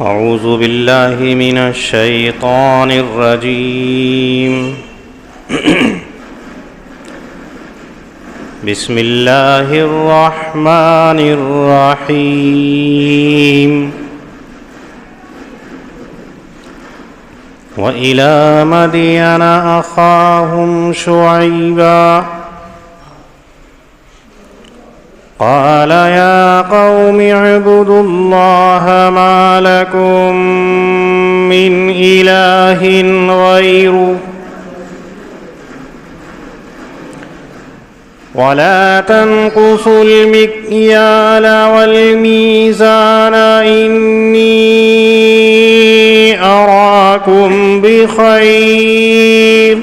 أعوذ بالله من الشيطان الرجيم بسم الله الرحمن الرحيم وإلى مدين أخاهم شعيبا قال يا قوم اعبدوا الله ما لكم من إله غيره ولا تنقصوا المكيال والميزان إني أراكم بخير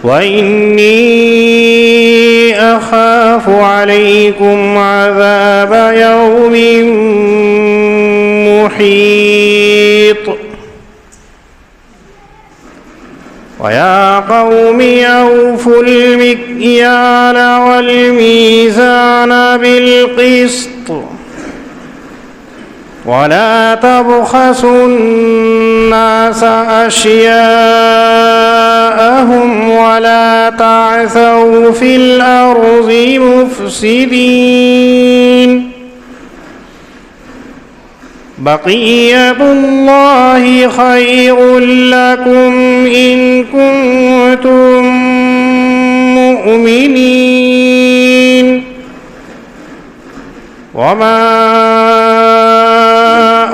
وإني أخاف عليكم عذاب يوم محيط ويا قوم أوفوا المكيال والميزان بالقسط ولا تبخسوا الناس أشياءهم ولا تعثوا في الأرض مفسدين بقية الله خير لكم إن كنتم مؤمنين وما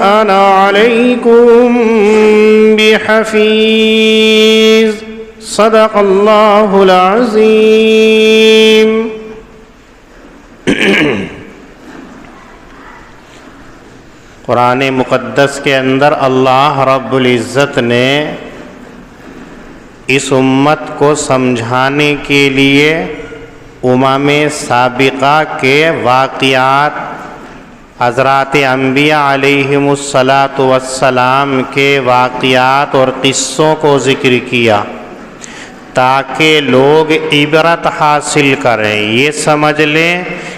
أنا عليكم بحفيظ صدق الله العظيم. قرآن مقدس کے اندر اللہ رب العزت نے اس امت کو سمجھانے کے لیے امم سابقہ کے واقعات حضرات انبیاء علیہم السلام کے واقعات اور قصوں کو ذکر کیا تاکہ لوگ عبرت حاصل کریں، یہ سمجھ لیں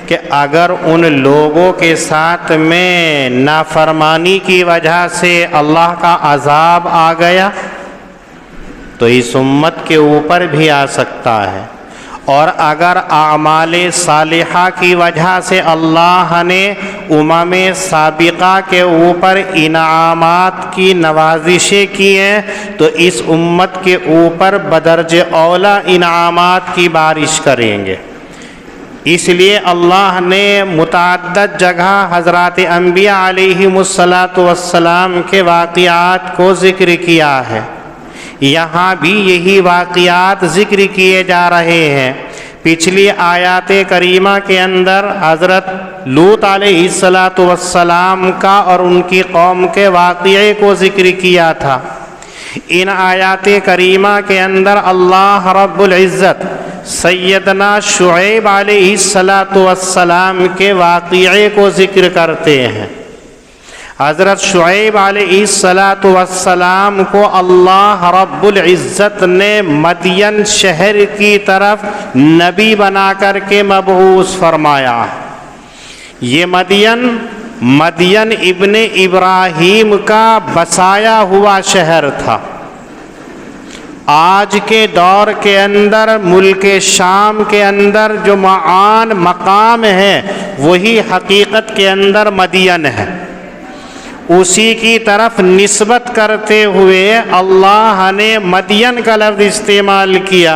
کہ اگر ان لوگوں کے ساتھ میں نافرمانی کی وجہ سے اللہ کا عذاب آ گیا تو اس امت کے اوپر بھی آ سکتا ہے، اور اگر اعمال صالحہ کی وجہ سے اللہ نے امم سابقہ کے اوپر انعامات کی نوازشیں کی ہیں تو اس امت کے اوپر بدرج اولا انعامات کی بارش کریں گے۔ اس لیے اللہ نے متعدد جگہ حضرات انبیاء علیہم السلام کے واقعات کو ذکر کیا ہے، یہاں بھی یہی واقعات ذکر کیے جا رہے ہیں۔ پچھلی آیات کریمہ کے اندر حضرت لوط علیہ السلام کا اور ان کی قوم کے واقعے کو ذکر کیا تھا۔ ان آیات کریمہ کے اندر اللہ رب العزت سیدنا شعیب علیہ السلام کے واقعے کو ذکر کرتے ہیں۔ حضرت شعیب علیہ السلام کو اللہ رب العزت نے مدین شہر کی طرف نبی بنا کر کے مبعوث فرمایا۔ یہ مدین ابن ابراہیم کا بسایا ہوا شہر تھا۔ آج کے دور کے اندر ملک شام کے اندر جو معان مقام ہے وہی حقیقت کے اندر مدین ہے، اسی کی طرف نسبت کرتے ہوئے اللہ نے مدین کا لفظ استعمال کیا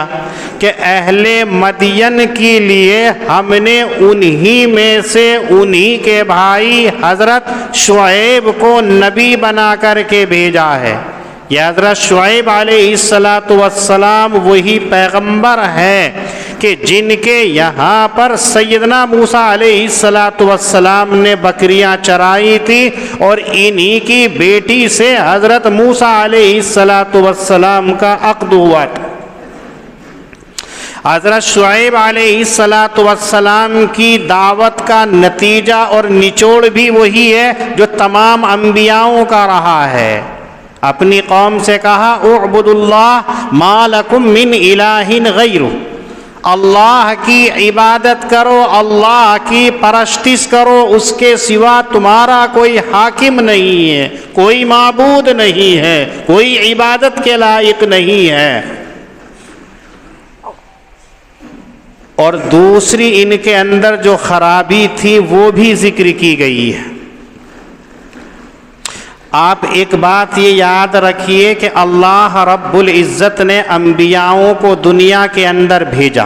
کہ اہل مدین کے لیے ہم نے انہی میں سے انہی کے بھائی حضرت شعیب کو نبی بنا کر کے بھیجا ہے۔ یہ حضرت شعیب علیہ السلام وہی پیغمبر ہیں کہ جن کے یہاں پر سیدنا موسیٰ علیہ السلام نے بکریاں چرائی تھی اور انہی کی بیٹی سے حضرت موسیٰ علیہ السلام کا عقد ہوا تھا۔ حضرت شعیب علیہ السلام کی دعوت کا نتیجہ اور نچوڑ بھی وہی ہے جو تمام انبیاؤں کا رہا ہے۔ اپنی قوم سے کہا اعبدوا اللہ ما لکم من الہ غیرہ، اللہ کی عبادت کرو، اللہ کی پرستش کرو، اس کے سوا تمہارا کوئی حاکم نہیں ہے، کوئی معبود نہیں ہے، کوئی عبادت کے لائق نہیں ہے۔ اور دوسری ان کے اندر جو خرابی تھی وہ بھی ذکر کی گئی ہے۔ آپ ایک بات یہ یاد رکھیے کہ اللہ رب العزت نے انبیاؤں کو دنیا کے اندر بھیجا،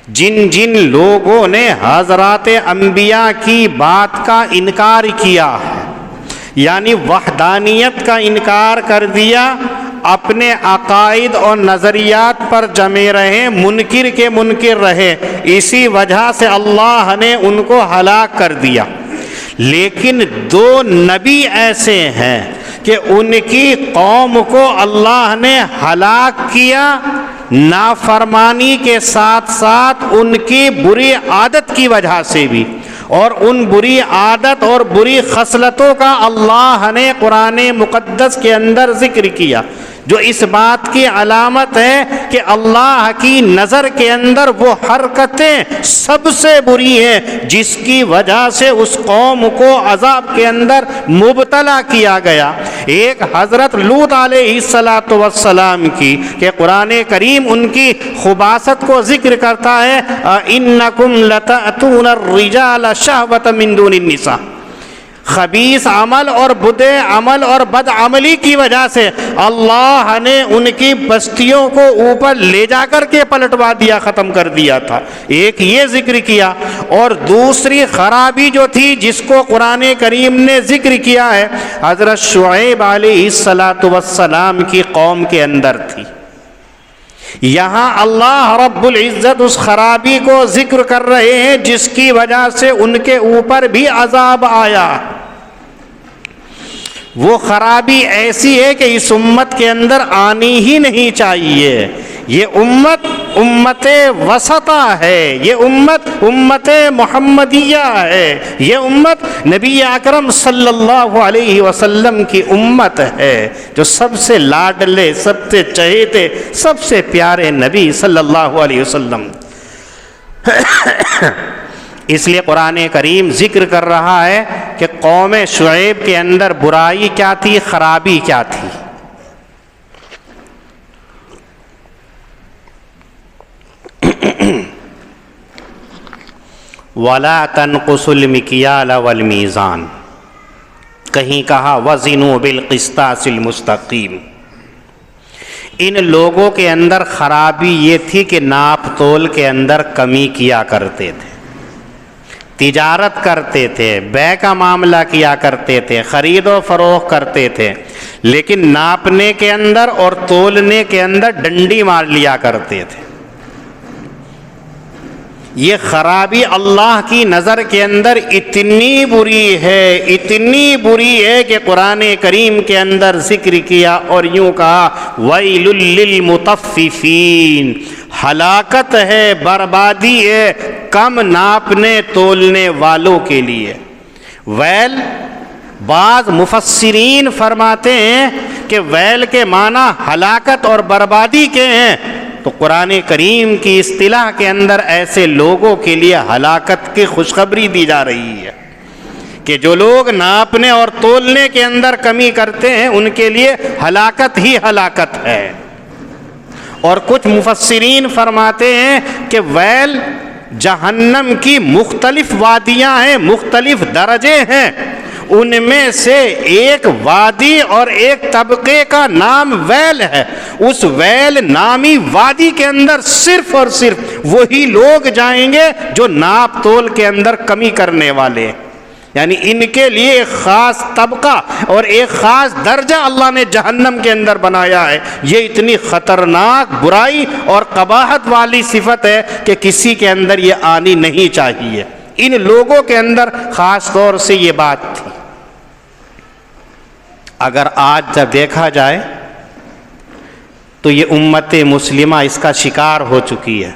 جن جن لوگوں نے حضرات انبیاء کی بات کا انکار کیا، یعنی وحدانیت کا انکار کر دیا، اپنے عقائد اور نظریات پر جمے رہے، منکر کے منکر رہے، اسی وجہ سے اللہ نے ان کو ہلاک کر دیا۔ لیکن دو نبی ایسے ہیں کہ ان کی قوم کو اللہ نے ہلاک کیا، نافرمانی کے ساتھ ساتھ ان کی بری عادت کی وجہ سے بھی، اور ان بری عادت اور بری خصلتوں کا اللہ نے قرآن مقدس کے اندر ذکر کیا، جو اس بات کی علامت ہے کہ اللہ کی نظر کے اندر وہ حرکتیں سب سے بری ہیں جس کی وجہ سے اس قوم کو عذاب کے اندر مبتلا کیا گیا۔ ایک حضرت لوط علیہ السلام کی کہ قرآن کریم ان کی خباثت کو ذکر کرتا ہے، اِنَّكُمْ لَتَأْتُونَ الرِّجَالَ شَهْوَةً مِّن دُونِ النِّسَاءِ۔ خبیث عمل اور برے عمل اور بد عملی کی وجہ سے اللہ نے ان کی بستیوں کو اوپر لے جا کر کے پلٹوا دیا، ختم کر دیا تھا۔ ایک یہ ذکر کیا، اور دوسری خرابی جو تھی جس کو قرآن کریم نے ذکر کیا ہے، حضرت شعیب علیہ السلام کی قوم کے اندر تھی۔ یہاں اللہ رب العزت اس خرابی کو ذکر کر رہے ہیں جس کی وجہ سے ان کے اوپر بھی عذاب آیا۔ وہ خرابی ایسی ہے کہ اس امت کے اندر آنی ہی نہیں چاہیے۔ یہ امت امت وسطہ ہے، یہ امت محمدیہ ہے، یہ امت نبی اکرم صلی اللہ علیہ وسلم کی امت ہے، جو سب سے لاڈلے، سب سے چہیتے، سب سے پیارے نبی صلی اللہ علیہ وسلم۔ اس لیے قرآن کریم ذکر کر رہا ہے کہ قوم شعیب کے اندر برائی کیا تھی، خرابی کیا تھی۔ وَلَا تَنْقُصُوا الْمِكْيَالَ وَالْمِيزَانَ، کہیں کہا وَزِنُوا بِالْقِسْطَاسِ الْمُسْتَقِيمِ۔ ان لوگوں کے اندر خرابی یہ تھی کہ ناپ تول کے اندر کمی کیا کرتے تھے، تجارت کرتے تھے، بے کا معاملہ کیا کرتے تھے، خرید و فروخت کرتے تھے، لیکن ناپنے کے اندر اور تولنے کے اندر ڈنڈی مار لیا کرتے تھے۔ یہ خرابی اللہ کی نظر کے اندر اتنی بری ہے، اتنی بری ہے کہ قرآن کریم کے اندر ذکر کیا اور یوں کہا وَيْلٌ لِّلْمُطَفِّفِينَ، ہلاکت ہے، بربادی ہے کم ناپنے تولنے والوں کے لیے۔ ویل، بعض مفسرین فرماتے ہیں کہ ویل کے معنی ہلاکت اور بربادی کے ہیں، تو قرآن کریم کی اصطلاح کے اندر ایسے لوگوں کے لیے ہلاکت کی خوشخبری دی جا رہی ہے کہ جو لوگ ناپنے اور تولنے کے اندر کمی کرتے ہیں ان کے لیے ہلاکت ہی ہلاکت ہے۔ اور کچھ مفسرین فرماتے ہیں کہ ویل جہنم کی مختلف وادیاں ہیں، مختلف درجے ہیں، ان میں سے ایک وادی اور ایک طبقے کا نام ویل ہے۔ اس ویل نامی وادی کے اندر صرف اور صرف وہی لوگ جائیں گے جو ناپ تول کے اندر کمی کرنے والے ہیں، یعنی ان کے لیے ایک خاص طبقہ اور ایک خاص درجہ اللہ نے جہنم کے اندر بنایا ہے۔ یہ اتنی خطرناک برائی اور قباحت والی صفت ہے کہ کسی کے اندر یہ آنی نہیں چاہیے۔ ان لوگوں کے اندر خاص طور سے یہ بات تھی۔ اگر آج جب دیکھا جائے تو یہ امت مسلمہ اس کا شکار ہو چکی ہے۔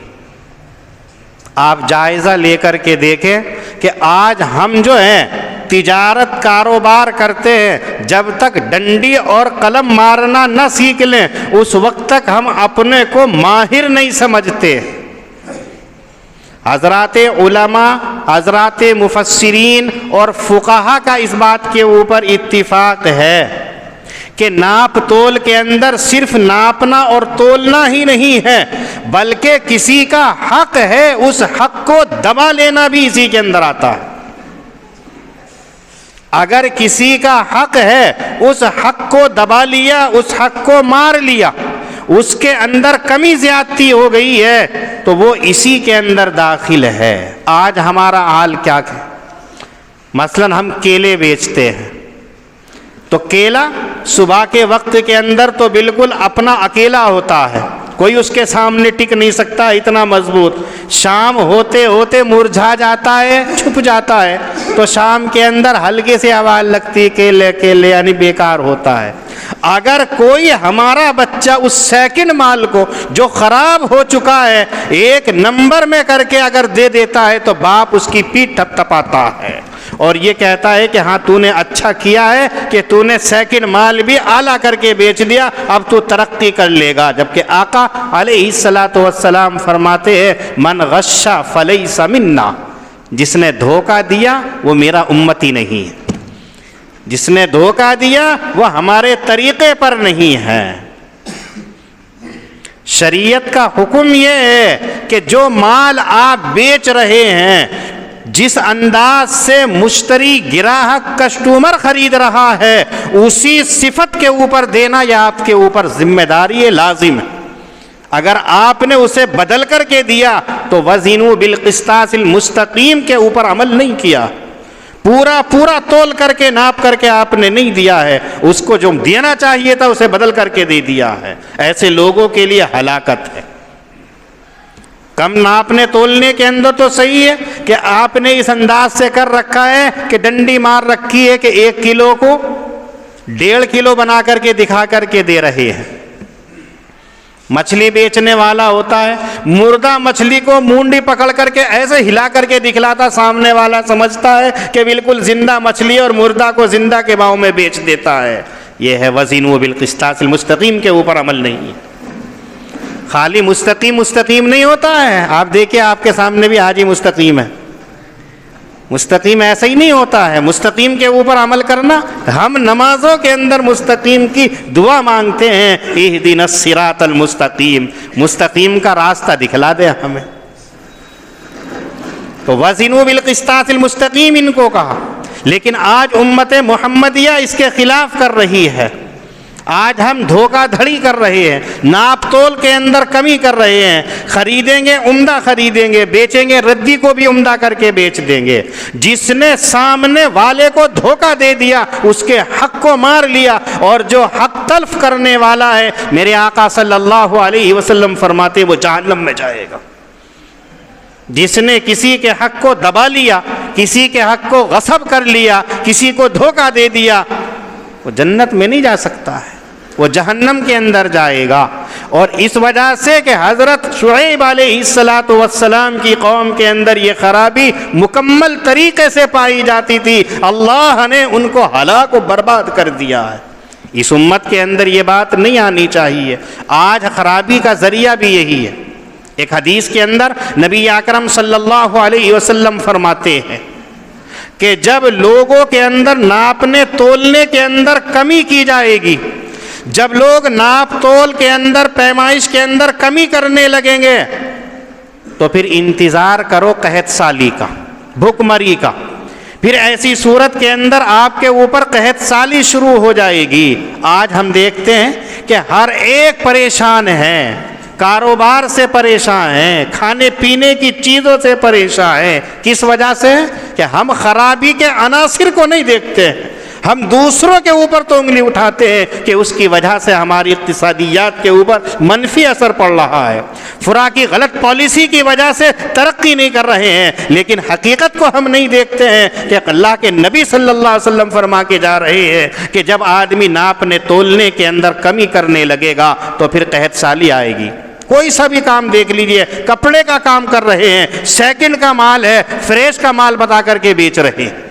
آپ جائزہ لے کر کے دیکھیں کہ آج ہم جو ہیں تجارت کاروبار کرتے ہیں، جب تک ڈنڈی اور قلم مارنا نہ سیکھ لیں اس وقت تک ہم اپنے کو ماہر نہیں سمجھتے۔ حضرات علماء، حضرات مفسرین اور فقہا کا اس بات کے اوپر اتفاق ہے کہ ناپ تول کے اندر صرف ناپنا اور تولنا ہی نہیں ہے، بلکہ کسی کا حق ہے اس حق کو دبا لینا بھی اسی کے اندر آتا ہے۔ اگر کسی کا حق ہے اس حق کو دبا لیا، اس حق کو مار لیا، اس کے اندر کمی زیادتی ہو گئی ہے تو وہ اسی کے اندر داخل ہے۔ آج ہمارا حال کیا ہے؟ مثلا ہم کیلے بیچتے ہیں تو کیلا صبح کے وقت کے اندر تو بالکل اپنا اکیلا ہوتا ہے، کوئی اس کے سامنے ٹک نہیں سکتا، اتنا مضبوط۔ شام ہوتے ہوتے مرجھا جاتا ہے، چھپ جاتا ہے، تو شام کے اندر ہلکے سے آواز لگتی کیلے کیلے، یعنی بیکار ہوتا ہے۔ اگر کوئی ہمارا بچہ اس سیکنڈ مال کو جو خراب ہو چکا ہے ایک نمبر میں کر کے اگر دے دیتا ہے تو باپ اس کی پیٹھ تھپ تھپاتا ہے اور یہ کہتا ہے کہ ہاں تو نے اچھا کیا ہے کہ تو نے سیکنڈ مال بھی اعلیٰ کر کے بیچ دیا، اب تو ترقی کر لے گا۔ جبکہ آقا علیہ الصلاۃ والسلام فرماتے ہیں من غش فلیس منا، جس نے دھوکہ دیا وہ میرا امتی نہیں ہے، جس نے دھوکہ دیا وہ ہمارے طریقے پر نہیں ہے۔ شریعت کا حکم یہ ہے کہ جو مال آپ بیچ رہے ہیں، جس انداز سے مشتری گراہک کسٹمر خرید رہا ہے، اسی صفت کے اوپر دینا یہ آپ کے اوپر ذمہ داری لازم ہے۔ اگر آپ نے اسے بدل کر کے دیا تو وزنوا بالقسطاس المستقیم کے اوپر عمل نہیں کیا، پورا تول کر کے ناپ کر کے آپ نے نہیں دیا ہے، اس کو جو دینا چاہیے تھا اسے بدل کر کے دے دیا ہے۔ ایسے لوگوں کے لیے ہلاکت ہے۔ کم ناپنے تولنے کے اندر تو صحیح ہے کہ آپ نے اس انداز سے کر رکھا ہے کہ ڈنڈی مار رکھی ہے کہ 1 کلو کو 1.5 کلو بنا کر کے دکھا کر کے دے رہے ہیں۔ مچھلی بیچنے والا ہوتا ہے، مردہ مچھلی کو مونڈی پکڑ کر کے ایسے ہلا کر کے دکھلاتا، سامنے والا سمجھتا ہے کہ بالکل زندہ مچھلی اور مردہ کو زندہ کے بھاؤ میں بیچ دیتا ہے۔ یہ ہے وزنوا بالقسطاس المستقیم کے اوپر عمل نہیں ہے۔ خالی مستقیم نہیں ہوتا ہے، آپ دیکھیں آپ کے سامنے بھی حاجی مستقیم ہے، مستقیم ایسا ہی نہیں ہوتا ہے۔ مستقیم کے اوپر عمل کرنا، ہم نمازوں کے اندر مستقیم کی دعا مانگتے ہیں، اہدنا الصراط المستقیم، مستقیم کا راستہ دکھلا دے ہمیں۔ تو وزنوا بالقسطاس المستقیم ان کو کہا، لیکن آج امت محمدیہ اس کے خلاف کر رہی ہے۔ آج ہم دھوکہ دھڑی کر رہے ہیں، ناپ تول کے اندر کمی کر رہے ہیں، خریدیں گے عمدہ خریدیں گے، بیچیں گے ردی کو بھی عمدہ کر کے بیچ دیں گے۔ جس نے سامنے والے کو دھوکہ دے دیا اس کے حق کو مار لیا، اور جو حق تلف کرنے والا ہے میرے آقا صلی اللہ علیہ وسلم فرماتے وہ جہنم میں جائے گا۔ جس نے کسی کے حق کو دبا لیا، کسی کے حق کو غصب کر لیا، کسی کو دھوکہ دے دیا، وہ جنت میں نہیں جا سکتا ہے، وہ جہنم کے اندر جائے گا۔ اور اس وجہ سے کہ حضرت شعیب علیہ السلام کی قوم کے اندر یہ خرابی مکمل طریقے سے پائی جاتی تھی، اللہ نے ان کو ہلاک و برباد کر دیا ہے۔ اس امت کے اندر یہ بات نہیں آنی چاہیے۔ آج خرابی کا ذریعہ بھی یہی ہے۔ ایک حدیث کے اندر نبی اکرم صلی اللہ علیہ وسلم فرماتے ہیں کہ جب لوگوں کے اندر ناپنے تولنے کے اندر کمی کی جائے گی، جب لوگ ناپ تول کے اندر پیمائش کے اندر کمی کرنے لگیں گے، تو پھر انتظار کرو قحط سالی کا، بھوک مری کا۔ پھر ایسی صورت کے اندر آپ کے اوپر قحط سالی شروع ہو جائے گی۔ آج ہم دیکھتے ہیں کہ ہر ایک پریشان ہے، کاروبار سے پریشان ہیں، کھانے پینے کی چیزوں سے پریشان ہیں۔ کس وجہ سے؟ کہ ہم خرابی کے عناصر کو نہیں دیکھتے، ہم دوسروں کے اوپر تو انگلی اٹھاتے ہیں کہ اس کی وجہ سے ہماری اقتصادیات کے اوپر منفی اثر پڑ رہا ہے، خوراکی غلط پالیسی کی وجہ سے ترقی نہیں کر رہے ہیں، لیکن حقیقت کو ہم نہیں دیکھتے ہیں کہ اللہ کے نبی صلی اللہ علیہ وسلم فرما کے جا رہے ہیں کہ جب آدمی ناپنے تولنے کے اندر کمی کرنے لگے گا تو پھر قحط سالی آئے گی۔ کوئی سا بھی کام دیکھ لیجئے، کپڑے کا کام کر رہے ہیں، سیکنڈ کا مال ہے، فریش کا مال بتا کر کے بیچ رہے ہیں،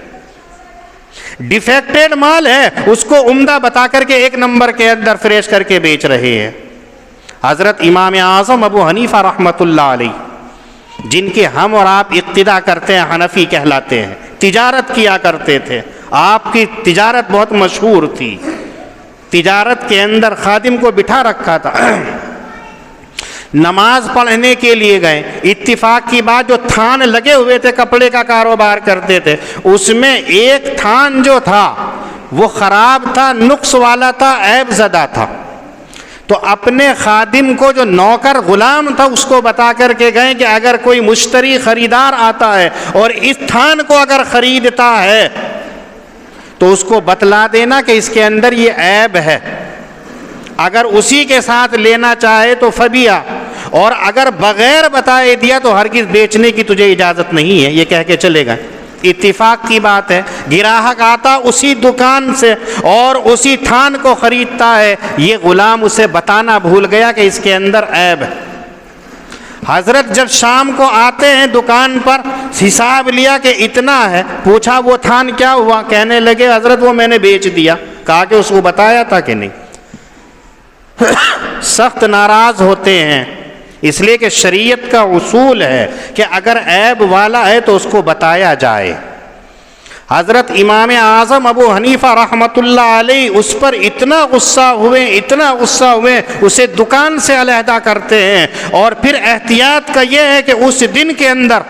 ڈیفیکٹڈ مال ہے اس کو عمدہ بتا کر کے 1 نمبر کے اندر فریش کر کے بیچ رہے ہیں۔ حضرت امام اعظم ابو حنیفہ رحمۃ اللہ علیہ جن کی ہم اور آپ اقتدا کرتے ہیں حنفی کہلاتے ہیں، تجارت کیا کرتے تھے. آپ کی تجارت بہت مشہور تھی. تجارت کے اندر خادم کو بٹھا رکھا تھا. نماز پڑھنے کے لیے گئے. اتفاق کی بات جو تھان لگے ہوئے تھے، کپڑے کا کاروبار کرتے تھے، اس میں ایک تھان جو تھا وہ خراب تھا، نقص والا تھا، عیب زدہ تھا. تو اپنے خادم کو جو نوکر غلام تھا اس کو بتا کر کے گئے کہ اگر کوئی مشتری خریدار آتا ہے اور اس تھان کو اگر خریدتا ہے تو اس کو بتلا دینا کہ اس کے اندر یہ عیب ہے. اگر اسی کے ساتھ لینا چاہے تو فبیا، اور اگر بغیر بتائے دیا تو ہرگز بیچنے کی تجھے اجازت نہیں ہے، یہ کہہ کے چلے گئے. اتفاق کی بات ہے، گراہک آتا اسی دکان سے اور اسی تھان کو خریدتا ہے. یہ غلام اسے بتانا بھول گیا کہ اس کے اندر عیب ہے. حضرت جب شام کو آتے ہیں دکان پر، حساب لیا کہ اتنا ہے. پوچھا وہ تھان کیا ہوا؟ کہنے لگے حضرت وہ میں نے بیچ دیا. کہا کہ اس کو بتایا تھا کہ نہیں؟ سخت ناراض ہوتے ہیں، اس لیے کہ شریعت کا اصول ہے کہ اگر عیب والا ہے تو اس کو بتایا جائے. حضرت امام اعظم ابو حنیفہ رحمۃ اللہ علیہ اس پر اتنا غصہ ہوئے اسے دکان سے علیحدہ کرتے ہیں. اور پھر احتیاط کا یہ ہے کہ اس دن کے اندر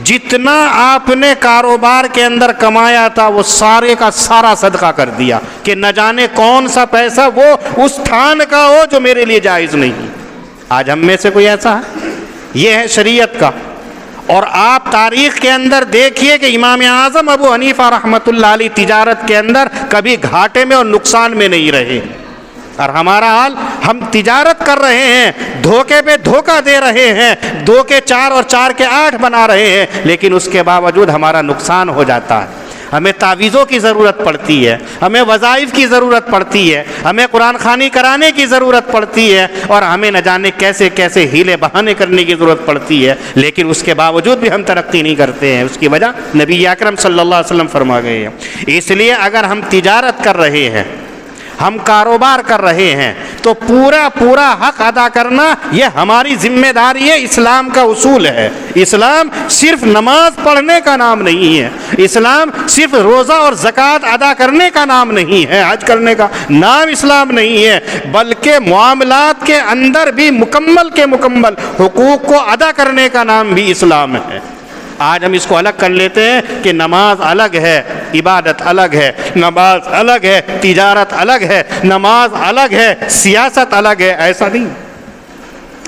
جتنا آپ نے کاروبار کے اندر کمایا تھا وہ سارے کا سارا صدقہ کر دیا کہ نہ جانے کون سا پیسہ وہ اس تھان کا ہو جو میرے لیے جائز نہیں. آج ہم میں سے کوئی ایسا ہے؟ یہ ہے شریعت کا. اور آپ تاریخ کے اندر دیکھیے کہ امام اعظم ابو حنیفہ رحمۃ اللہ علیہ تجارت کے اندر کبھی گھاٹے میں اور نقصان میں نہیں رہے. اور ہمارا حال، ہم تجارت کر رہے ہیں، دھوکے پہ دھوکہ دے رہے ہیں، 2 کے 4 اور 4 کے 8 بنا رہے ہیں، لیکن اس کے باوجود ہمارا نقصان ہو جاتا ہے. ہمیں تعویذوں کی ضرورت پڑتی ہے، ہمیں وظائف کی ضرورت پڑتی ہے، ہمیں قرآن خوانی کرانے کی ضرورت پڑتی ہے، اور ہمیں نہ جانے کیسے کیسے ہیلے بہانے کرنے کی ضرورت پڑتی ہے، لیکن اس کے باوجود بھی ہم ترقی نہیں کرتے ہیں. اس کی وجہ نبی اکرم صلی اللہ علیہ وسلم فرما گئے ہیں. اس لیے اگر ہم تجارت کر رہے ہیں، ہم کاروبار کر رہے ہیں، تو پورا حق ادا کرنا یہ ہماری ذمہ داری ہے. اسلام کا اصول ہے. اسلام صرف نماز پڑھنے کا نام نہیں ہے، اسلام صرف روزہ اور زکوٰۃ ادا کرنے کا نام نہیں ہے، حج کرنے کا نام اسلام نہیں ہے، بلکہ معاملات کے اندر بھی مکمل کے مکمل حقوق کو ادا کرنے کا نام بھی اسلام ہے. آج ہم اس کو الگ کر لیتے ہیں کہ نماز الگ ہے، عبادت الگ ہے، نماز الگ ہے، تجارت الگ ہے، نماز الگ ہے، سیاست الگ ہے. ایسا نہیں.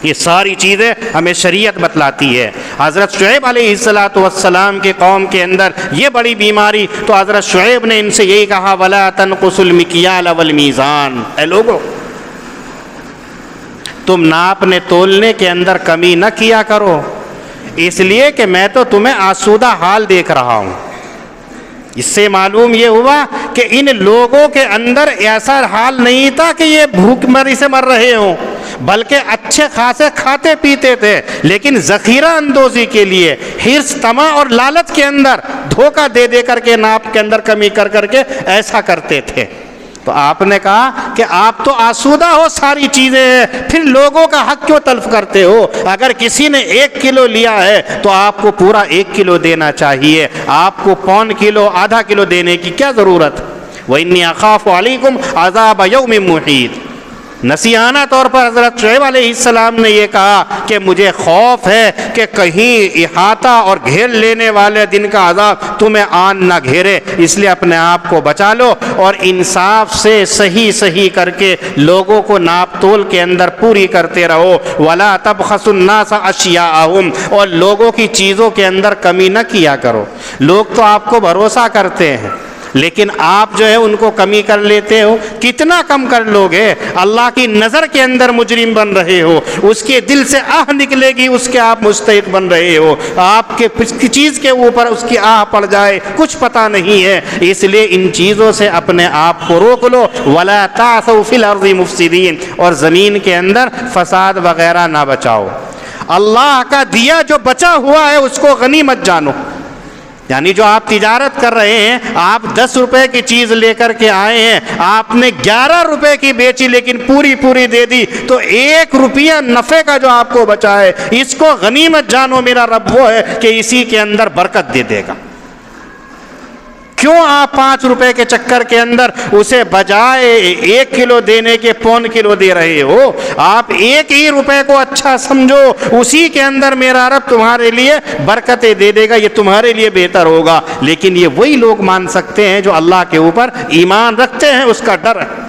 یہ ساری چیزیں ہمیں شریعت بتلاتی ہے. حضرت شعیب علیہ السلام کے قوم کے اندر یہ بڑی بیماری، تو حضرت شعیب نے ان سے یہی کہا وَلَا تَنْقُصُوا الْمِكْيَالَ وَالْمِيزَانَ. اے لوگو، تم ناپنے تولنے کے اندر کمی نہ کیا کرو، اس لیے کہ میں تو تمہیں آسودہ حال دیکھ رہا ہوں. اس سے معلوم یہ ہوا کہ ان لوگوں کے اندر ایسا حال نہیں تھا کہ یہ بھوک مری سے مر رہے ہوں، بلکہ اچھے خاصے کھاتے پیتے تھے، لیکن ذخیرہ اندوزی کے لیے حرص، طمع اور لالچ کے اندر دھوکہ دے دے کر کے ناپ کے اندر کمی کر کر کے ایسا کرتے تھے. تو آپ نے کہا کہ آپ تو آسودہ ہو ساری چیزیں، پھر لوگوں کا حق کیوں تلف کرتے ہو؟ اگر کسی نے 1 کلو لیا ہے تو آپ کو پورا 1 کلو دینا چاہیے، آپ کو پون کلو، آدھا کلو دینے کی کیا ضرورت؟ وَإِنِّي أَخَافُ عَلَيْكُمْ عَذَابَ يَوْمٍ مُحِيطٍ. نصیحانہ طور پر حضرت شعیب علیہ السلام نے یہ کہا کہ مجھے خوف ہے کہ کہیں احاطہ اور گھیر لینے والے دن کا عذاب تمہیں آن نہ گھیرے، اس لیے اپنے آپ کو بچا لو اور انصاف سے صحیح کر کے لوگوں کو ناپ تول کے اندر پوری کرتے رہو. وَلَا تَبْخَسُوا النَّاسَ أَشْيَاءَهُمْ. اور لوگوں کی چیزوں کے اندر کمی نہ کیا کرو. لوگ تو آپ کو بھروسہ کرتے ہیں، لیکن آپ جو ہے ان کو کمی کر لیتے ہو. کتنا کم کر لوگے؟ اللہ کی نظر کے اندر مجرم بن رہے ہو، اس کے دل سے آہ نکلے گی، اس کے آپ مستحق بن رہے ہو. آپ کے کسی چیز کے اوپر اس کی آہ پڑ جائے، کچھ پتہ نہیں ہے. اس لیے ان چیزوں سے اپنے آپ کو روک لو. وَلَا تَعْثَوْا فِي الْأَرْضِ مُفْسِدِينَ. اور زمین کے اندر فساد وغیرہ نہ بچاؤ. اللہ کا دیا جو بچا ہوا ہے اس کو غنیمت جانو. یعنی جو آپ تجارت کر رہے ہیں، آپ 10 روپے کی چیز لے کر کے آئے ہیں، آپ نے 11 روپے کی بیچی لیکن پوری دے دی، تو 1 روپیہ نفع کا جو آپ کو بچا ہے، اس کو غنیمت جانو میرا رب وہ ہے کہ اسی کے اندر برکت دے دے گا۔ کیوں آپ 5 روپے کے چکر کے اندر اسے بجائے 1 کلو دینے کے 1.25 کلو دے رہے ہو؟ آپ 1 ہی روپے کو اچھا سمجھو، اسی کے اندر میرا رب تمہارے لیے برکتیں دے دے گا، یہ تمہارے لیے بہتر ہوگا۔ لیکن یہ وہی لوگ مان سکتے ہیں جو اللہ کے اوپر ایمان رکھتے ہیں، اس کا ڈر ہے۔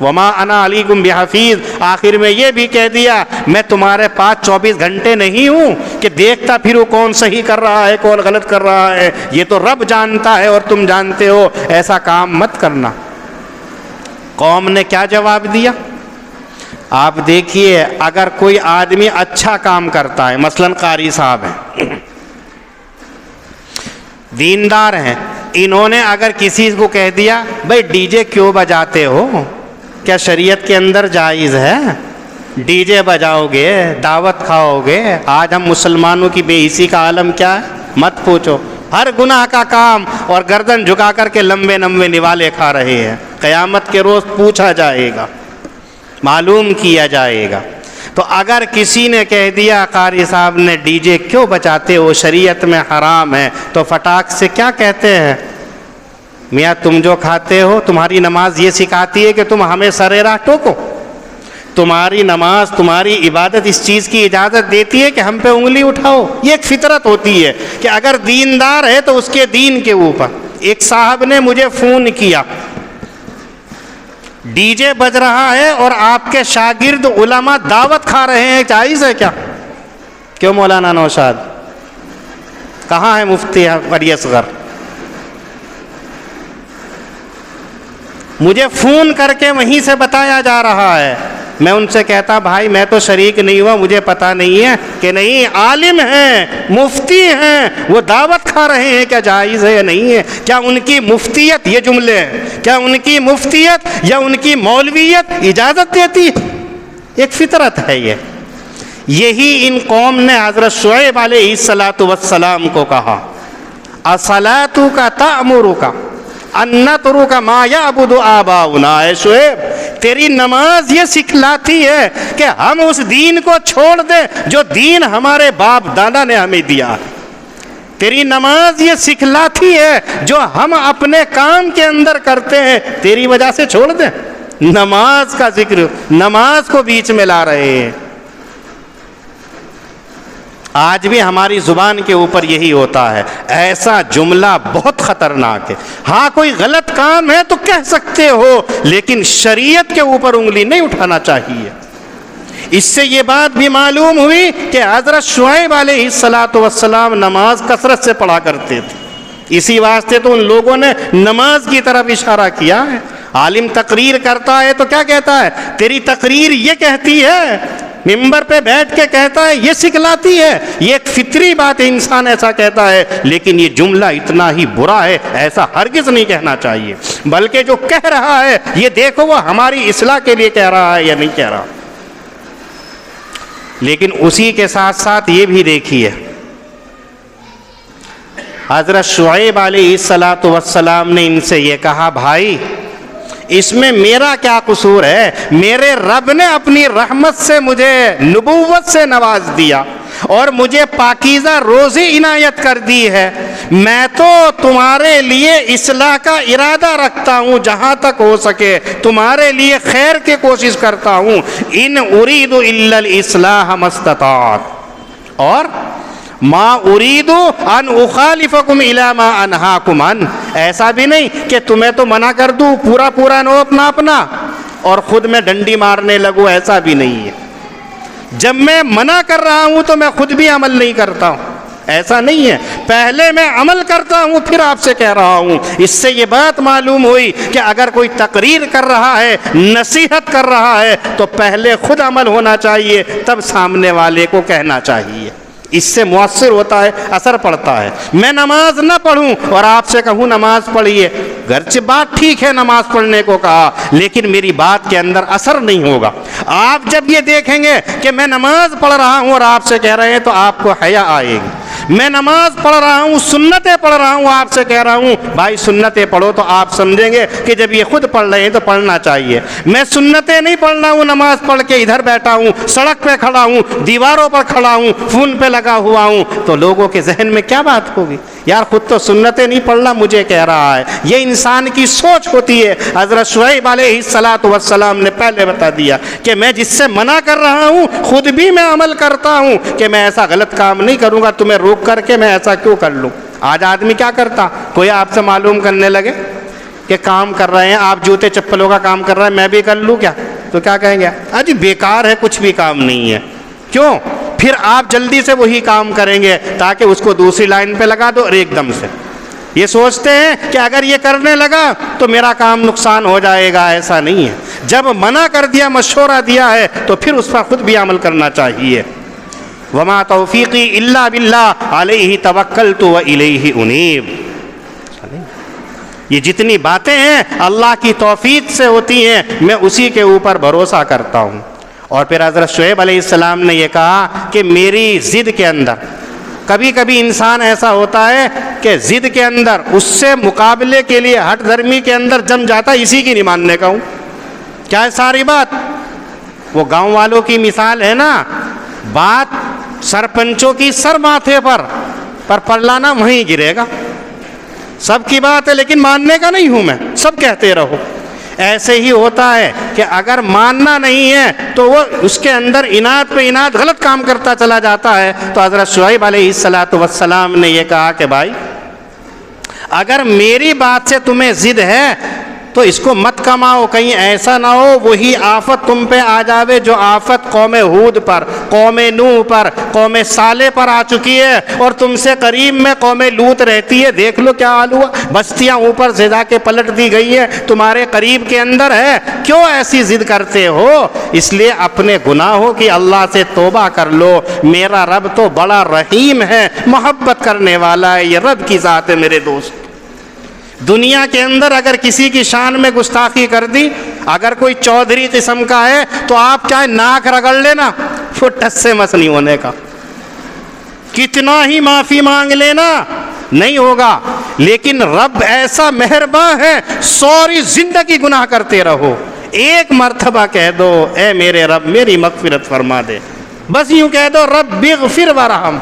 وما انا علیکم بحفیظ، آخر میں یہ بھی کہہ دیا میں تمہارے پاس 24 گھنٹے نہیں ہوں کہ دیکھتا پھروں کون صحیح کر رہا ہے کون غلط کر رہا ہے، یہ تو رب جانتا ہے اور تم جانتے ہو، ایسا کام مت کرنا۔ قوم نے کیا جواب دیا؟ آپ دیکھیے، اگر کوئی آدمی اچھا کام کرتا ہے، مثلاً قاری صاحب ہیں، دیندار ہیں، انہوں نے اگر کسی کو کہہ دیا بھائی ڈی جے کیوں بجاتے ہو، کیا شریعت کے اندر جائز ہے؟ ڈی جے بجاؤ گے، دعوت کھاؤ گے، آج ہم مسلمانوں کی بے حسی کا عالم کیا ہے مت پوچھو، ہر گناہ کا کام اور گردن جھکا کر کے لمبے نوالے کھا رہے ہیں، قیامت کے روز پوچھا جائے گا، معلوم کیا جائے گا۔ تو اگر کسی نے کہہ دیا قاری صاحب نے ڈی جے کیوں بجاتے ہو، شریعت میں حرام ہے، تو فٹاک سے کیا کہتے ہیں؟ میاں تم جو کھاتے ہو، تمہاری نماز یہ سکھاتی ہے کہ تم ہمیں سرے راہ ٹوکو، تمہاری نماز تمہاری عبادت اس چیز کی اجازت دیتی ہے کہ ہم پہ انگلی اٹھاؤ۔ یہ ایک فطرت ہوتی ہے کہ اگر دیندار ہے تو اس کے دین کے اوپر۔ ایک صاحب نے مجھے فون کیا، ڈی جے بج رہا ہے اور آپ کے شاگرد علماء دعوت کھا رہے ہیں، جائز ہے کیا؟ کیوں مولانا نوشاد، کہاں ہے مفتی ولی اصغر؟ مجھے فون کر کے وہیں سے بتایا جا رہا ہے۔ میں ان سے کہتا بھائی میں تو شریک نہیں ہوا، مجھے پتہ نہیں ہے کہ نہیں، عالم ہیں، مفتی ہیں، وہ دعوت کھا رہے ہیں، کیا جائز ہے یا نہیں ہے؟ کیا ان کی مفتیت، یہ جملے ہیں، کیا ان کی مفتیت یا ان کی مولویت اجازت دیتی ہے؟ ایک فطرت ہے یہ۔ یہی ان قوم نے حضرت شعیب علیہ السلام کو کہا، اصلاتک تأمرک ان نترک ما یعبد آباؤنا۔ اے شعیب، تیری نماز یہ سکھلاتی ہے کہ ہم اس دین کو چھوڑ دیں جو دین ہمارے باپ دادا نے ہمیں دیا ہے۔ تیری نماز یہ سکھلاتی ہے جو ہم اپنے کام کے اندر کرتے ہیں تیری وجہ سے چھوڑ دیں۔ نماز کا ذکر، نماز کو بیچ میں لا رہے ہیں۔ آج بھی ہماری زبان کے اوپر یہی ہوتا ہے۔ ایسا جملہ بہت خطرناک ہے۔ ہاں کوئی غلط کام ہے تو کہہ سکتے ہو، لیکن شریعت کے اوپر انگلی نہیں اٹھانا چاہیے۔ اس سے یہ بات بھی معلوم ہوئی کہ حضرت شعیب علیہ السلام نماز کثرت سے پڑھا کرتے تھے، اسی واسطے تو ان لوگوں نے نماز کی طرف اشارہ کیا ہے۔ عالم تقریر کرتا ہے تو کیا کہتا ہے؟ تیری تقریر یہ کہتی ہے، ممبر پہ بیٹھ کے کہتا ہے یہ سکھلاتی ہے۔ یہ ایک فطری بات ہے، انسان ایسا کہتا ہے، لیکن یہ جملہ اتنا ہی برا ہے، ایسا ہرگز نہیں کہنا چاہیے۔ بلکہ جو کہہ رہا ہے یہ دیکھو وہ ہماری اصلاح کے لیے کہہ رہا ہے یا نہیں کہہ رہا۔ لیکن اسی کے ساتھ ساتھ یہ بھی دیکھیے، حضرت شعیب علیہ السلام نے ان سے یہ کہا، بھائی اس میں میرا کیا قصور ہے؟ میرے رب نے اپنی رحمت سے مجھے نبوت سے نواز دیا اور مجھے پاکیزہ روزی عنایت کر دی ہے۔ میں تو تمہارے لیے اصلاح کا ارادہ رکھتا ہوں، جہاں تک ہو سکے تمہارے لیے خیر کی کوشش کرتا ہوں۔ ان اريد الا الاصلاح ما استطعت، اور ما اريد ان اخالفكم الى ما انهاكم عنه، ایسا بھی نہیں کہ تمہیں تو منع کر دوں پورا نو اپنا اور خود میں ڈنڈی مارنے لگوں، ایسا بھی نہیں ہے۔ جب میں منع کر رہا ہوں تو میں خود بھی عمل نہیں کرتا ہوں، ایسا نہیں ہے۔ پہلے میں عمل کرتا ہوں پھر آپ سے کہہ رہا ہوں۔ اس سے یہ بات معلوم ہوئی کہ اگر کوئی تقریر کر رہا ہے، نصیحت کر رہا ہے، تو پہلے خود عمل ہونا چاہیے، تب سامنے والے کو کہنا چاہیے۔ اس سے مؤثر ہوتا ہے، اثر پڑتا ہے۔ میں نماز نہ پڑھوں اور آپ سے کہوں نماز پڑھیے، گرچہ بات ٹھیک ہے نماز پڑھنے کو کہا، لیکن میری بات کے اندر اثر نہیں ہوگا۔ آپ جب یہ دیکھیں گے کہ میں نماز پڑھ رہا ہوں اور آپ سے کہہ رہے ہیں تو آپ کو حیا آئے گی۔ میں نماز پڑھ رہا ہوں، سنتیں پڑھ رہا ہوں، آپ سے کہہ رہا ہوں بھائی سنتیں پڑھو، تو آپ سمجھیں گے کہ جب یہ خود پڑھ رہے ہیں تو پڑھنا چاہیے۔ میں سنتیں نہیں پڑھ رہا ہوں، نماز پڑھ کے ادھر بیٹھا ہوں، سڑک پہ کھڑا ہوں، دیواروں پر کھڑا ہوں، فون پہ لگا ہوا ہوں، تو لوگوں کے ذہن میں کیا بات ہوگی؟ یار خود تو سنتیں نہیں پڑھ رہا، مجھے کہہ رہا ہے۔ یہ انسان کی سوچ ہوتی ہے۔ حضرت شعیب علیہ السلام نے پہلے بتا دیا کہ میں جس سے منع کر رہا ہوں خود بھی میں عمل کرتا ہوں کہ میں ایسا غلط کام نہیں کروں گا، تمہیں روک کر کے میں ایسا کیوں کر لوں۔ آج آدمی کیا کرتا، کوئی آپ سے معلوم کرنے لگے کہ کام کر رہے ہیں آپ، جوتے چپلوں کا کام کر رہے ہیں، میں بھی کر لوں کیا، تو کیا کہیں گے؟ جی بیکار ہے، کچھ بھی کام نہیں ہے۔ کیوں؟ پھر آپ جلدی سے وہی کام کریں گے تاکہ اس کو دوسری لائن پہ لگا دو، اور ایک دم سے یہ سوچتے ہیں کہ اگر یہ کرنے لگا تو میرا کام نقصان ہو جائے گا۔ ایسا نہیں ہے، جب منع کر دیا، مشورہ دیا ہے تو پھر اس پر خود بھی عمل کرنا چاہیے۔ وما توفیقی الا باللہ علیہ توکلت والیہ انیب۔ یہ جتنی باتیں ہیں اللہ کی توفیق سے ہوتی ہیں، میں اسی کے اوپر بھروسہ کرتا ہوں۔ اور پھر حضرت شعیب علیہ السلام نے یہ کہا کہ میری ضد کے اندر، کبھی کبھی انسان ایسا ہوتا ہے کہ ضد کے اندر اس سے مقابلے کے لیے ہٹ دھرمی کے اندر جم جاتا ہے، اسی کی نہیں ماننے کا ہوں۔ کیا ہے ساری بات؟ وہ گاؤں والوں کی مثال ہے نا، بات سرپنچوں کی سر ماتھے پر پرلانا وہیں گرے گا۔ سب کی بات ہے لیکن ماننے کا نہیں ہوں میں، سب کہتے رہو۔ ایسے ہی ہوتا ہے کہ اگر ماننا نہیں ہے تو وہ اس کے اندر اناد پہ اناد غلط کام کرتا چلا جاتا ہے۔ تو حضرت شعیب علیہ السلام نے یہ کہا کہ بھائی اگر میری بات سے تمہیں ضد ہے تو اس کو مت کماؤ، کہیں ایسا نہ ہو وہی آفت تم پہ آ جاوے جو آفت قوم ہود پر، قوم نوح پر، قوم صالح پر آ چکی ہے، اور تم سے قریب میں قوم لوط رہتی ہے۔ دیکھ لو کیا حال ہوا، بستیاں اوپر سے جا کے پلٹ دی گئی ہیں، تمہارے قریب کے اندر ہے۔ کیوں ایسی ضد کرتے ہو؟ اس لیے اپنے گناہوں کی اللہ سے توبہ کر لو۔ میرا رب تو بڑا رحیم ہے، محبت کرنے والا ہے، یہ رب کی ذات ہے میرے دوست۔ دنیا کے اندر اگر کسی کی شان میں گستاخی کر دی، اگر کوئی چودھری قسم کا ہے تو آپ چاہے ناک رگڑ لینا، وہ ٹس سے مس نہیں ہونے کا، کتنا ہی معافی مانگ لینا نہیں ہوگا۔ لیکن رب ایسا مہربان ہے، ساری زندگی گناہ کرتے رہو، ایک مرتبہ کہہ دو اے میرے رب میری مغفرت فرما دے، بس یوں کہہ دو رب اغفر ورحم،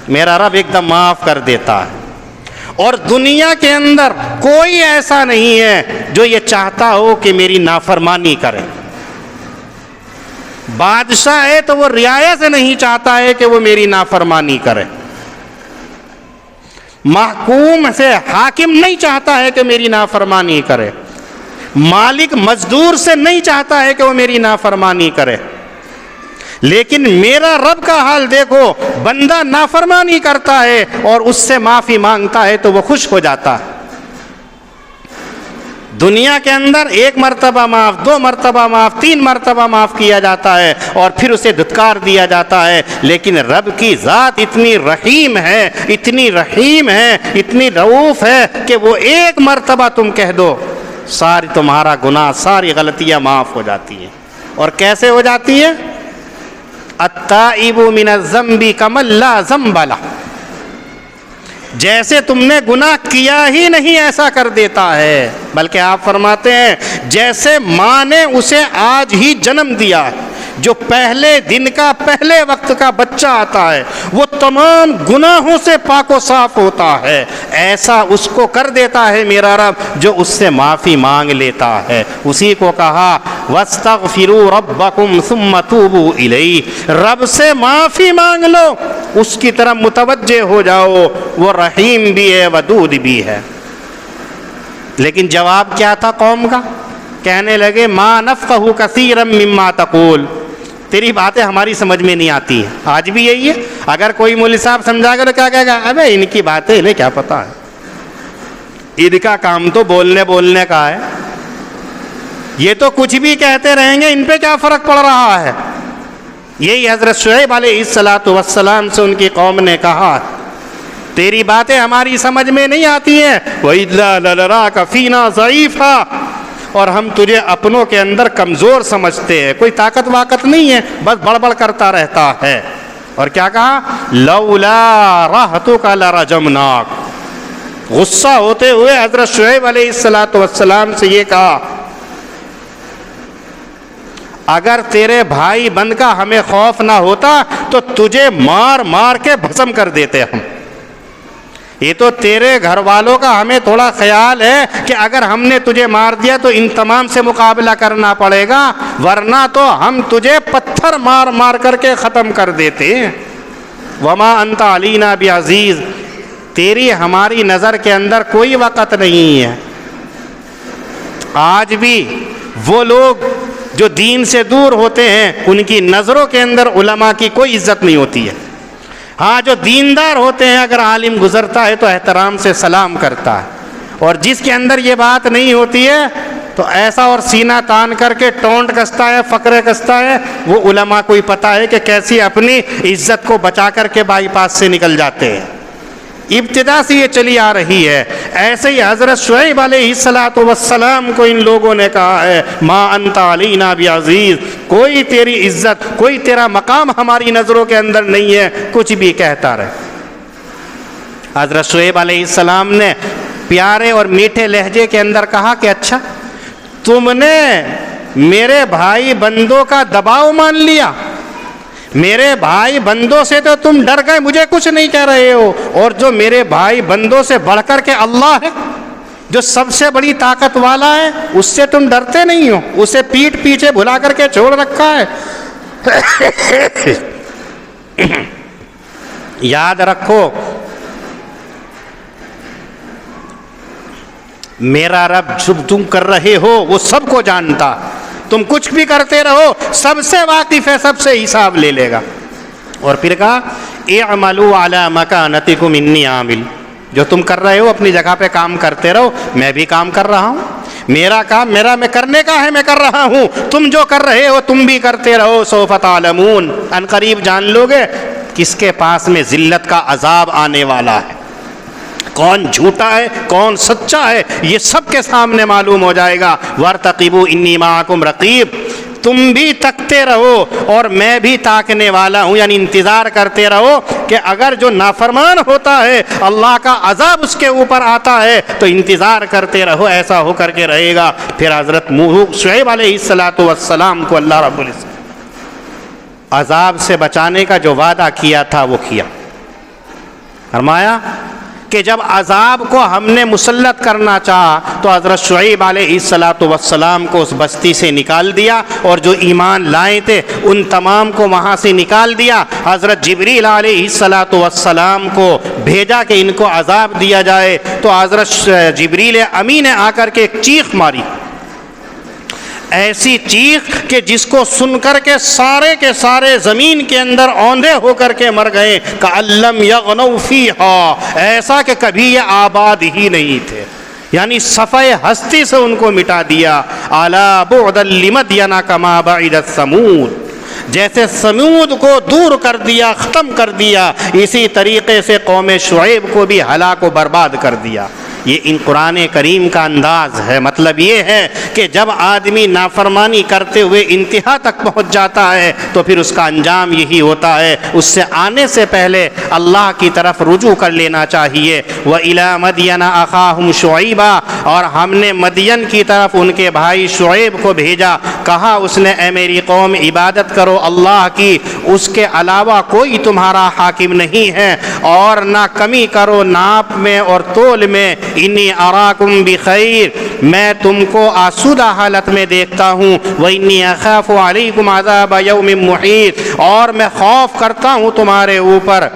میرا رب ایک دم معاف کر دیتا ہے۔ اور دنیا کے اندر کوئی ایسا نہیں ہے جو یہ چاہتا ہو کہ میری نافرمانی کرے۔ بادشاہ ہے تو وہ رعایا سے نہیں چاہتا ہے کہ وہ میری نافرمانی کرے، محکوم سے حاکم نہیں چاہتا ہے کہ میری نافرمانی کرے، مالک مزدور سے نہیں چاہتا ہے کہ وہ میری نافرمانی کرے۔ لیکن میرا رب کا حال دیکھو، بندہ نافرمانی کرتا ہے اور اس سے معافی مانگتا ہے تو وہ خوش ہو جاتا ہے۔ دنیا کے اندر ایک مرتبہ معاف، دو مرتبہ معاف، تین مرتبہ معاف کیا جاتا ہے اور پھر اسے دھتکار دیا جاتا ہے۔ لیکن رب کی ذات اتنی رحیم ہے، اتنی رحیم ہے، اتنی رؤوف ہے کہ وہ ایک مرتبہ تم کہہ دو، ساری تمہارا گناہ، ساری غلطیاں معاف ہو جاتی ہیں۔ اور کیسے ہو جاتی ہیں؟ التائب من الذنب کمن لا ذنب لہ، جیسے تم نے گناہ کیا ہی نہیں ایسا کر دیتا ہے، بلکہ آپ فرماتے ہیں جیسے ماں نے اسے آج ہی جنم دیا ہے، جو پہلے دن کا پہلے وقت کا بچہ آتا ہے وہ تمام گناہوں سے پاک و صاف ہوتا ہے، ایسا اس کو کر دیتا ہے میرا رب جو اس سے معافی مانگ لیتا ہے۔ اسی کو کہا وَاسْتَغْفِرُوا رَبَّكُمْ ثُمَّ تُوبُوا إِلَيْهِ، رب سے معافی مانگ لو، اس کی طرف متوجہ ہو جاؤ، وہ رحیم بھی ہے ودود بھی ہے۔ لیکن جواب کیا تھا قوم کا؟ کہنے لگے ما نفقہ کثیرا مما تقول، تیری باتیں ہماری سمجھ میں نہیں آتی ہیں۔ آج بھی یہی ہے، اگر کوئی مولوی صاحب سمجھا گا تو کیا کہے گا؟ ابے ان کی باتیں انہیں کیا پتا ہے، ان کا کام تو بولنے کا ہے، یہ تو کچھ بھی کہتے رہیں گے، ان پہ کیا فرق پڑ رہا ہے۔ یہی حضرت شعیب علیہ السلام سے ان کی قوم نے کہا تیری باتیں ہماری سمجھ میں نہیں آتی ہیں، وَإِذَا لَنَرَاكَ فِينَا ضَعِيفًا، اور ہم تجھے اپنوں کے اندر کمزور سمجھتے ہیں، کوئی طاقت واقت نہیں ہے، بس بڑبڑ کرتا رہتا ہے۔ اور کیا کہا؟ لولا رحتک لرجمناک. غصہ ہوتے ہوئے حضرت شعیب علیہ السلام سے یہ کہا اگر تیرے بھائی بند کا ہمیں خوف نہ ہوتا تو تجھے مار مار کے بھسم کر دیتے ہم. یہ تو تیرے گھر والوں کا ہمیں تھوڑا خیال ہے کہ اگر ہم نے تجھے مار دیا تو ان تمام سے مقابلہ کرنا پڑے گا، ورنہ تو ہم تجھے پتھر مار مار کر کے ختم کر دیتے. وما انت علینا بعزیز، تیری ہماری نظر کے اندر کوئی وقت نہیں ہے. آج بھی وہ لوگ جو دین سے دور ہوتے ہیں ان کی نظروں کے اندر علماء کی کوئی عزت نہیں ہوتی ہے. ہاں جو دیندار ہوتے ہیں اگر عالم گزرتا ہے تو احترام سے سلام کرتا ہے، اور جس کے اندر یہ بات نہیں ہوتی ہے تو ایسا اور سینہ تان کر کے ٹونٹ کستا ہے، فقرے کستا ہے. وہ علماء کو ہی پتہ ہے کہ کیسی اپنی عزت کو بچا کر کے بائی پاس سے نکل جاتے ہیں. ابتدا سے یہ چلی آ رہی ہے. ایسے ہی حضرت شعیب علیہ السلام کو ان لوگوں نے کہا ہے ما انت علینا بعزیز، کوئی تیری عزت، کوئی تیرا مقام ہماری نظروں کے اندر نہیں ہے، کچھ بھی کہتا رہے. حضرت شعیب علیہ السلام نے پیارے اور میٹھے لہجے کے اندر کہا کہ اچھا تم نے میرے بھائی بندوں کا دباؤ مان لیا، میرے بھائی بندوں سے تو تم ڈر گئے، مجھے کچھ نہیں کہہ رہے ہو، اور جو میرے بھائی بندوں سے بڑھ کر کے اللہ ہے جو سب سے بڑی طاقت والا ہے اس سے تم ڈرتے نہیں ہو، اسے پیٹ پیچھے بھلا کر کے چھوڑ رکھا ہے. یاد رکھو میرا رب جو تم کر رہے ہو وہ سب کو جانتا، تم کچھ بھی کرتے رہو سب سے واقف ہے، سب سے حساب لے لے گا. اور پھر کہا اعملوا علی مکانتکم انی عامل، جو تم کر رہے ہو اپنی جگہ پہ کام کرتے رہو، میں بھی کام کر رہا ہوں، میرا کام میرا میں کرنے کا ہے، میں کر رہا ہوں، تم جو کر رہے ہو تم بھی کرتے رہو. سوف تعلمون، ان قریب جان لو گے کس کے پاس میں ذلت کا عذاب آنے والا ہے، کون جھوٹا ہے کون سچا ہے یہ سب کے سامنے معلوم ہو جائے گا. وارتقبوا انی معکم رقیب، تم بھی تکتے رہو اور میں بھی تاکنے والا ہوں، یعنی انتظار کرتے رہو کہ اگر جو نافرمان ہوتا ہے اللہ کا عذاب اس کے اوپر آتا ہے تو انتظار کرتے رہو، ایسا ہو کر کے رہے گا. پھر حضرت شعیب علیہ السلام کو اللہ رب العزت عذاب سے بچانے کا جو وعدہ کیا تھا وہ کیا. فرمایا کہ جب عذاب کو ہم نے مسلط کرنا چاہا تو حضرت شعیب علیہ السلام کو اس بستی سے نکال دیا، اور جو ایمان لائے تھے ان تمام کو وہاں سے نکال دیا. حضرت جبریل علیہ السلام کو بھیجا کہ ان کو عذاب دیا جائے، تو حضرت جبریل امین نے آ کر کے ایک چیخ ماری، ایسی چیخ کہ جس کو سن کر کے سارے زمین کے اندر اوندھے ہو کر کے مر گئے. کأن لم یغنوا فیہا، ایسا کہ کبھی یہ آباد ہی نہیں تھے، یعنی صفحہ ہستی سے ان کو مٹا دیا. الا بعدا لمدین کما بعدت ثمود، جیسے سمود کو دور کر دیا، ختم کر دیا، اسی طریقے سے قوم شعیب کو بھی ہلاک و برباد کر دیا. یہ ان قرآن کریم کا انداز ہے. مطلب یہ ہے کہ جب آدمی نافرمانی کرتے ہوئے انتہا تک پہنچ جاتا ہے تو پھر اس کا انجام یہی ہوتا ہے. اس سے آنے سے پہلے اللہ کی طرف رجوع کر لینا چاہیے. وَإِلَى مَدْيَنَ أَخَاهُمْ شُعَيْبًا، اور ہم نے مدین کی طرف ان کے بھائی شعیب کو بھیجا. کہا اس نے اے میری قوم عبادت کرو اللہ کی، اس کے علاوہ کوئی تمہارا حاکم نہیں ہے، اور نہ کمی کرو ناپ میں اور تول میں. انی اراکم بخیر، میں تم کو آسودہ حالت میں دیکھتا ہوں. وانی اخاف علیکم عذاب یوم محیط، اور میں خوف کرتا ہوں تمہارے اوپر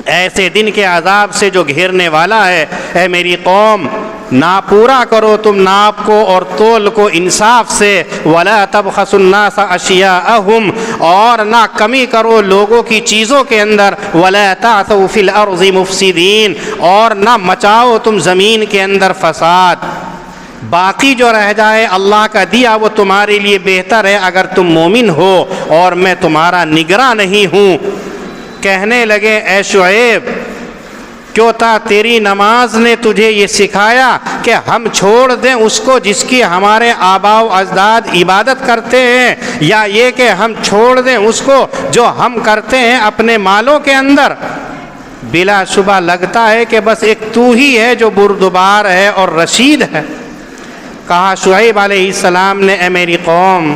ایسے دن کے عذاب سے جو گھیرنے والا ہے. اے میری قوم نا پورا کرو تم ناپ کو اور تول کو انصاف سے. ولا تبخسوا الناس اشیاءهم، اور نہ کمی کرو لوگوں کی چیزوں کے اندر. ولا تعثوا فی الارض مفسدین، اور نہ مچاؤ تم زمین کے اندر فساد. باقی جو رہ جائے اللہ کا دیا وہ تمہارے لیے بہتر ہے اگر تم مومن ہو، اور میں تمہارا نگراں نہیں ہوں. کہنے لگے اے شعیب کیوں تھا تیری نماز نے تجھے یہ سکھایا کہ ہم چھوڑ دیں اس کو جس کی ہمارے آباء و اجداد عبادت کرتے ہیں، یا یہ کہ ہم چھوڑ دیں اس کو جو ہم کرتے ہیں اپنے مالوں کے اندر؟ بلا شبہ لگتا ہے کہ بس ایک تو ہی ہے جو بردبار ہے اور رشید ہے۔ کہا شعیب علیہ السلام نے، اے میری قوم،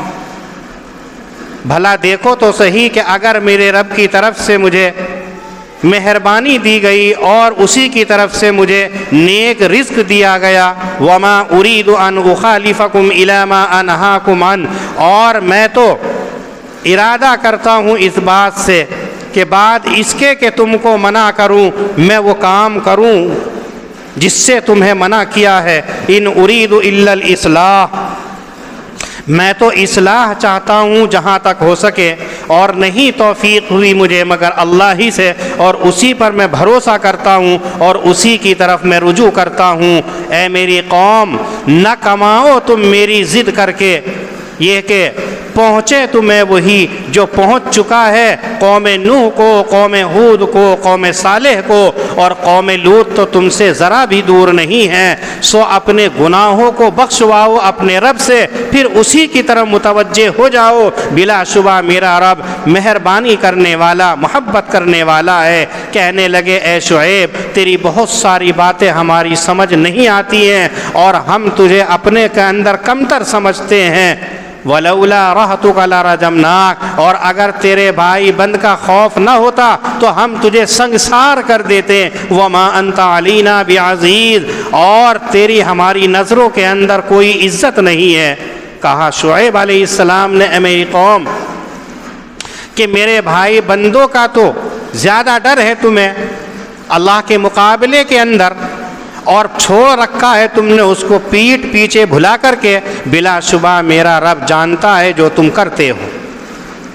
بھلا دیکھو تو صحیح کہ اگر میرے رب کی طرف سے مجھے مہربانی دی گئی اور اسی کی طرف سے مجھے نیک رزق دیا گیا، وما اريد ان اخالفكم الى ما انهاكم عنه، اور میں تو ارادہ کرتا ہوں اس بات سے کہ بعد اس کے کہ تم کو منع کروں میں وہ کام کروں جس سے تمہیں منع کیا ہے۔ ان اريد الا الاصلاح، میں تو اصلاح چاہتا ہوں جہاں تک ہو سکے، اور نہیں توفیق ہوئی مجھے مگر اللہ ہی سے، اور اسی پر میں بھروسہ کرتا ہوں اور اسی کی طرف میں رجوع کرتا ہوں۔ اے میری قوم، نہ کماؤ تم میری ضد کر کے، یہ کہ پہنچے تمہیں وہی جو پہنچ چکا ہے قوم نوح کو، قوم ہود کو، قوم صالح کو، اور قوم لوط تو تم سے ذرا بھی دور نہیں ہیں۔ سو اپنے گناہوں کو بخشواؤ اپنے رب سے، پھر اسی کی طرف متوجہ ہو جاؤ۔ بلا شبہ میرا رب مہربانی کرنے والا، محبت کرنے والا ہے۔ کہنے لگے، اے شعیب، تیری بہت ساری باتیں ہماری سمجھ نہیں آتی ہیں اور ہم تجھے اپنے کے اندر کمتر سمجھتے ہیں۔ وَلَوْلَا رَحْتُكَ لَرَجَمْنَاكَ، اور اگر تیرے بھائی بند کا خوف نہ ہوتا تو ہم تجھے سنگسار کر دیتے۔ وَمَا أَنْتَ عَلَيْنَا بِعَزِيزٍ، اور تیری ہماری نظروں کے اندر کوئی عزت نہیں ہے۔ کہا شعیب علیہ السلام نے، اے میری قوم، کہ میرے بھائی بندوں کا تو زیادہ ڈر ہے تمہیں اللہ کے مقابلے کے اندر، اور چھوڑ رکھا ہے تم نے اس کو پیٹھ پیچھے بھلا کر کے۔ بلا شبہ میرا رب جانتا ہے جو تم کرتے ہو۔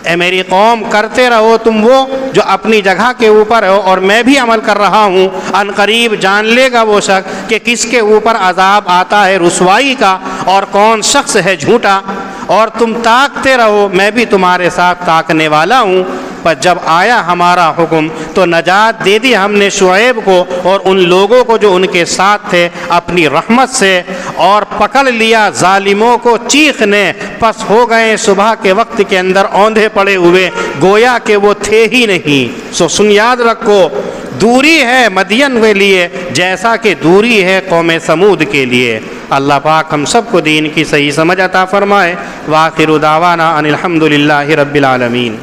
اے میری قوم، کرتے رہو تم وہ جو اپنی جگہ کے اوپر ہو، اور میں بھی عمل کر رہا ہوں۔ ان قریب جان لے گا وہ شخص کہ کس کے اوپر عذاب آتا ہے رسوائی کا، اور کون شخص ہے جھوٹا، اور تم تاکتے رہو، میں بھی تمہارے ساتھ تاکنے والا ہوں۔ پر جب آیا ہمارا حکم تو نجات دے دی ہم نے شعیب کو اور ان لوگوں کو جو ان کے ساتھ تھے اپنی رحمت سے، اور پکڑ لیا ظالموں کو چیخنے، پس ہو گئے صبح کے وقت کے اندر اوندھے پڑے ہوئے، گویا کہ وہ تھے ہی نہیں۔ سو سن یاد رکھو، دوری ہے مدین کے لیے جیسا کہ دوری ہے قوم سمود کے لیے۔ اللہ پاک ہم سب کو دین کی صحیح سمجھ عطا فرمائے۔ وآخر دعوانا ان الحمد للہ رب العالمین۔